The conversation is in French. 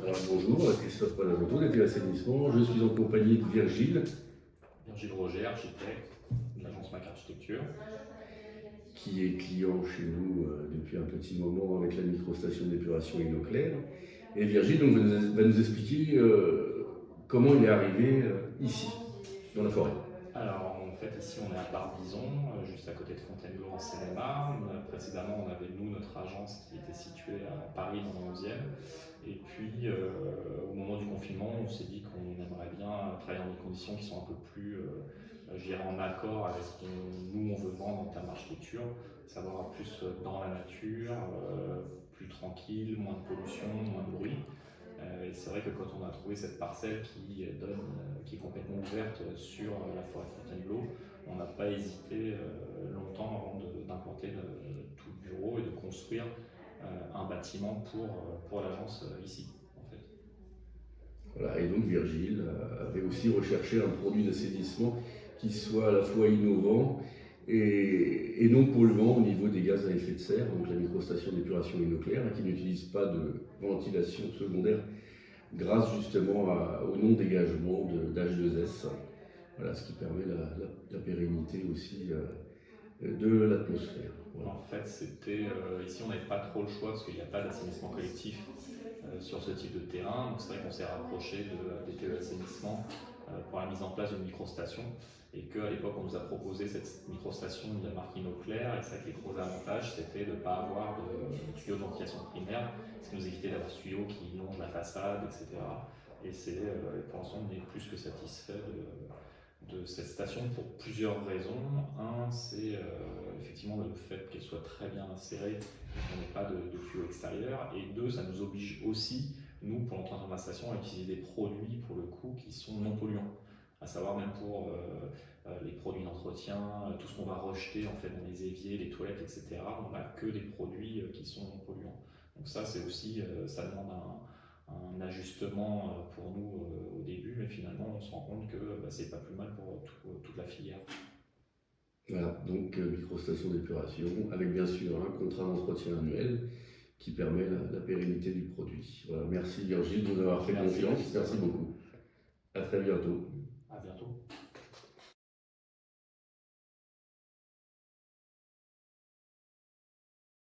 Bonjour, Christophe Palazoto, DP Assainissement. Je suis en compagnie de Virgile. Virgile Roger, architecte de l'agence MAC Architecture. Qui est client chez nous depuis un petit moment avec la microstation d'épuration Inoclair. Et Virgile donc, va nous expliquer comment il est arrivé ici, dans la forêt. Alors en fait ici on est à Barbizon, juste à côté de Fontainebleau en Seine-et-Marne. Précédemment on avait nous notre agence qui était située à Paris dans le 11e. Et puis au moment du confinement on s'est dit qu'on aimerait bien travailler dans des conditions qui sont un peu plus je dirais en accord avec ce que nous on veut vendre en termes d'architecture, savoir plus dans la nature, plus tranquille, moins de pollution, moins de bruit. Et c'est vrai que quand on a trouvé cette parcelle qui est complètement ouverte sur la forêt de Fontainebleau, on n'a pas hésité longtemps avant d'implanter tout le bureau et de construire un bâtiment pour l'agence ici. En fait. Voilà, et donc Virgile avait aussi recherché un produit d'assainissement qui soit à la fois innovant et non polluant au niveau des gaz à effet de serre, donc la microstation d'épuration Inoclair, qui n'utilise pas de ventilation secondaire grâce justement au non-dégagement d'H2S. Voilà, ce qui permet la pérennité aussi de l'atmosphère. Voilà. En fait, ici on n'avait pas trop le choix parce qu'il n'y a pas d'assainissement collectif sur ce type de terrain. Donc c'est vrai qu'on s'est rapproché des TE Assainissement pour la mise en place d'une microstation. Et qu'à l'époque, on nous a proposé cette microstation de la marque Inoclair. Et c'est vrai que les gros avantages, c'était de ne pas avoir de tuyaux de ventilation primaire, ce qui nous évitait d'avoir ce tuyau qui longe la façade, etc. Et pour l'instant, on est plus que satisfait de cette station pour plusieurs raisons. Un, c'est effectivement le fait qu'elle soit très bien insérée et qu'on n'ait pas de tuyaux extérieurs. Et deux, ça nous oblige aussi, nous, pour l'entretien de la station, à utiliser des produits, pour le coup, qui sont non polluants. À savoir même pour les produits d'entretien, tout ce qu'on va rejeter en fait dans les éviers, les toilettes, etc. On n'a que des produits qui sont non polluants. Donc ça, c'est aussi, ça demande un ajustement pour nous au début, mais finalement on se rend compte que c'est pas plus mal pour toute la filière. Voilà, donc microstation d'épuration, avec bien sûr un contrat d'entretien annuel qui permet la pérennité du produit. Voilà, merci Virgile de nous avoir fait confiance. Merci beaucoup. À très bientôt.